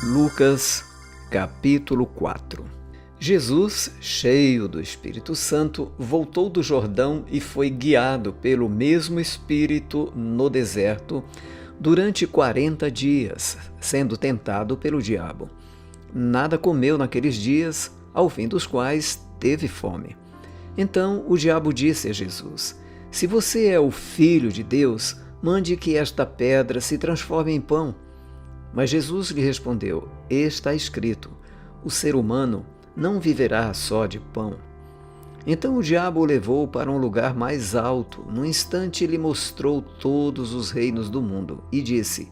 Lucas, capítulo 4. Jesus, cheio do Espírito Santo, voltou do Jordão e foi guiado pelo mesmo Espírito no deserto durante 40 dias, sendo tentado pelo diabo. Nada comeu naqueles dias, ao fim dos quais teve fome. Então o diabo disse a Jesus: "Se você é o Filho de Deus, mande que esta pedra se transforme em pão." Mas Jesus lhe respondeu: "Está escrito, o ser humano não viverá só de pão." Então o diabo o levou para um lugar mais alto. No instante lhe mostrou todos os reinos do mundo e disse: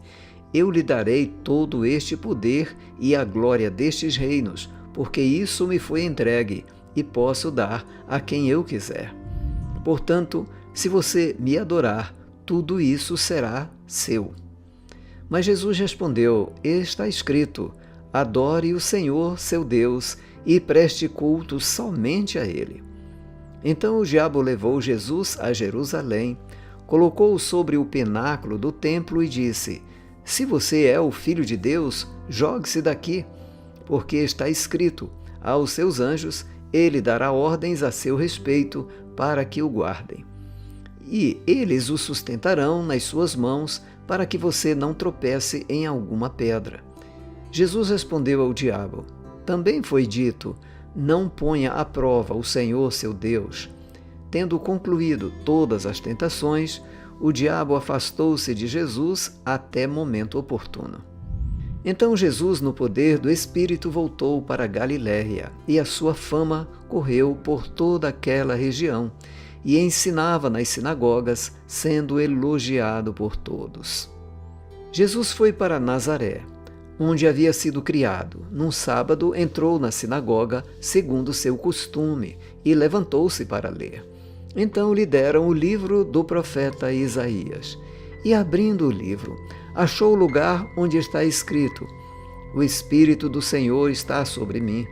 "Eu lhe darei todo este poder e a glória destes reinos, porque isso me foi entregue e posso dar a quem eu quiser. Portanto, se você me adorar, tudo isso será seu." Mas Jesus respondeu: "Está escrito, adore o Senhor seu Deus e preste culto somente a Ele." Então o diabo levou Jesus a Jerusalém, colocou-o sobre o pináculo do templo e disse: "Se você é o Filho de Deus, jogue-se daqui, porque está escrito, aos seus anjos ele dará ordens a seu respeito para que o guardem. E eles o sustentarão nas suas mãos, para que você não tropece em alguma pedra." Jesus respondeu ao diabo: "Também foi dito, não ponha à prova o Senhor seu Deus." Tendo concluído todas as tentações, o diabo afastou-se de Jesus até momento oportuno. Então Jesus, no poder do Espírito, voltou para Galiléia, e a sua fama correu por toda aquela região, e ensinava nas sinagogas, sendo elogiado por todos. Jesus foi para Nazaré, onde havia sido criado. Num sábado entrou na sinagoga, segundo seu costume, e levantou-se para ler. Então lhe deram o livro do profeta Isaías. E abrindo o livro, achou o lugar onde está escrito: "O Espírito do Senhor está sobre mim,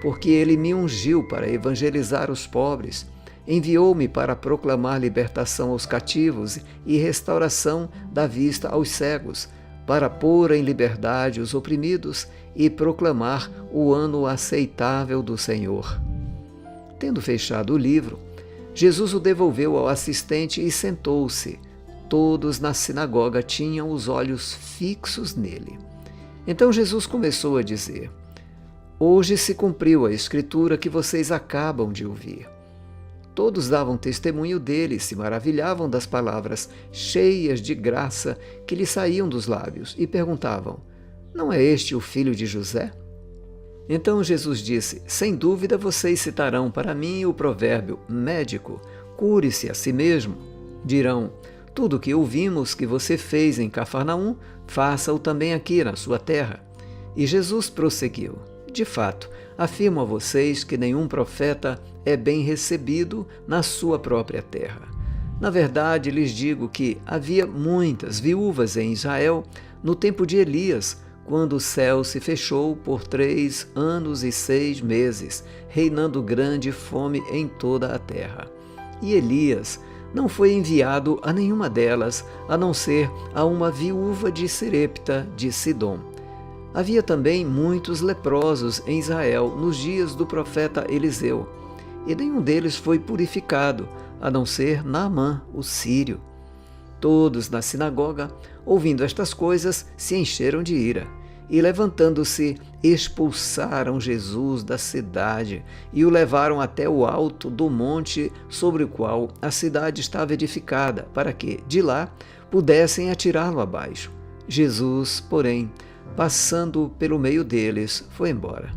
porque ele me ungiu para evangelizar os pobres, enviou-me para proclamar libertação aos cativos e restauração da vista aos cegos, para pôr em liberdade os oprimidos e proclamar o ano aceitável do Senhor." Tendo fechado o livro, Jesus o devolveu ao assistente e sentou-se. Todos na sinagoga tinham os olhos fixos nele. Então Jesus começou a dizer: "Hoje se cumpriu a escritura que vocês acabam de ouvir." Todos davam testemunho dele e se maravilhavam das palavras cheias de graça que lhe saíam dos lábios e perguntavam: "Não é este o filho de José?" Então Jesus disse: "Sem dúvida vocês citarão para mim o provérbio: médico, cure-se a si mesmo. Dirão: tudo o que ouvimos que você fez em Cafarnaum, faça-o também aqui na sua terra." E Jesus prosseguiu: "De fato, afirmo a vocês que nenhum profeta é bem recebido na sua própria terra. Na verdade, lhes digo que havia muitas viúvas em Israel no tempo de Elias, quando o céu se fechou por 3 anos e 6 meses, reinando grande fome em toda a terra. E Elias não foi enviado a nenhuma delas, a não ser a uma viúva de Serepta de Sidom. Havia também muitos leprosos em Israel nos dias do profeta Eliseu, e nenhum deles foi purificado, a não ser Naamã, o sírio." Todos na sinagoga, ouvindo estas coisas, se encheram de ira, e levantando-se, expulsaram Jesus da cidade e o levaram até o alto do monte sobre o qual a cidade estava edificada, para que, de lá, pudessem atirá-lo abaixo. Jesus, porém, passando pelo meio deles, foi embora.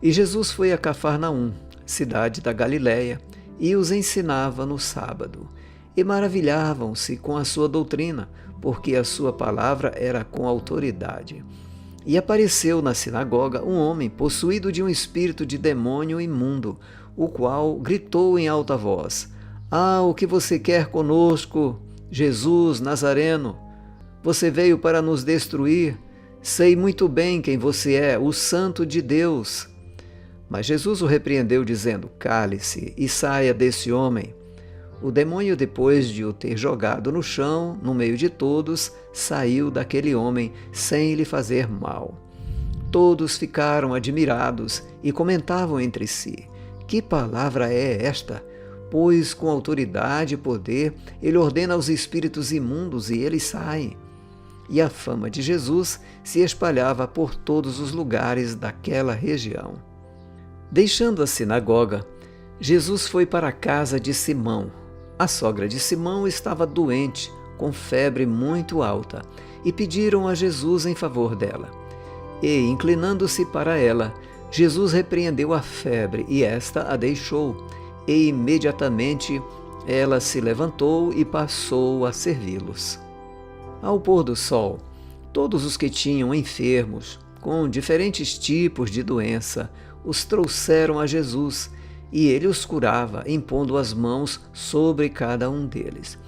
E Jesus foi a Cafarnaum, cidade da Galiléia, e os ensinava no sábado. E maravilhavam-se com a sua doutrina, porque a sua palavra era com autoridade. E apareceu na sinagoga um homem possuído de um espírito de demônio imundo, o qual gritou em alta voz: "Ah, o que você quer conosco, Jesus Nazareno? Você veio para nos destruir? Sei muito bem quem você é, o Santo de Deus." Mas Jesus o repreendeu, dizendo: "Cale-se e saia desse homem." O demônio, depois de o ter jogado no chão, no meio de todos, saiu daquele homem sem lhe fazer mal. Todos ficaram admirados e comentavam entre si: que palavra é esta? Pois com autoridade e poder ele ordena aos espíritos imundos e eles saem. E a fama de Jesus se espalhava por todos os lugares daquela região. Deixando a sinagoga, Jesus foi para a casa de Simão. A sogra de Simão estava doente, com febre muito alta, e pediram a Jesus em favor dela. E, inclinando-se para ela, Jesus repreendeu a febre e esta a deixou, e imediatamente ela se levantou e passou a servi-los. Ao pôr do sol, todos os que tinham enfermos, com diferentes tipos de doença, os trouxeram a Jesus, e ele os curava, impondo as mãos sobre cada um deles.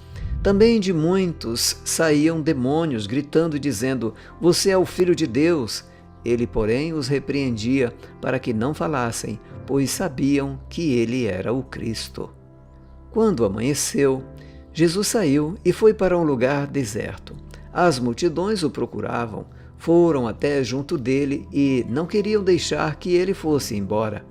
Também de muitos saíam demônios, gritando e dizendo: "Você é o Filho de Deus!" Ele, porém, os repreendia para que não falassem, pois sabiam que ele era o Cristo. Quando amanheceu, Jesus saiu e foi para um lugar deserto. As multidões o procuravam, foram até junto dele e não queriam deixar que ele fosse embora.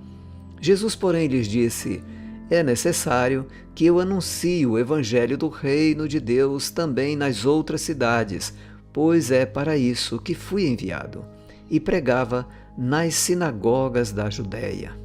Jesus, porém, lhes disse: "É necessário que eu anuncie o evangelho do reino de Deus também nas outras cidades, pois é para isso que fui enviado." E pregava nas sinagogas da Judéia.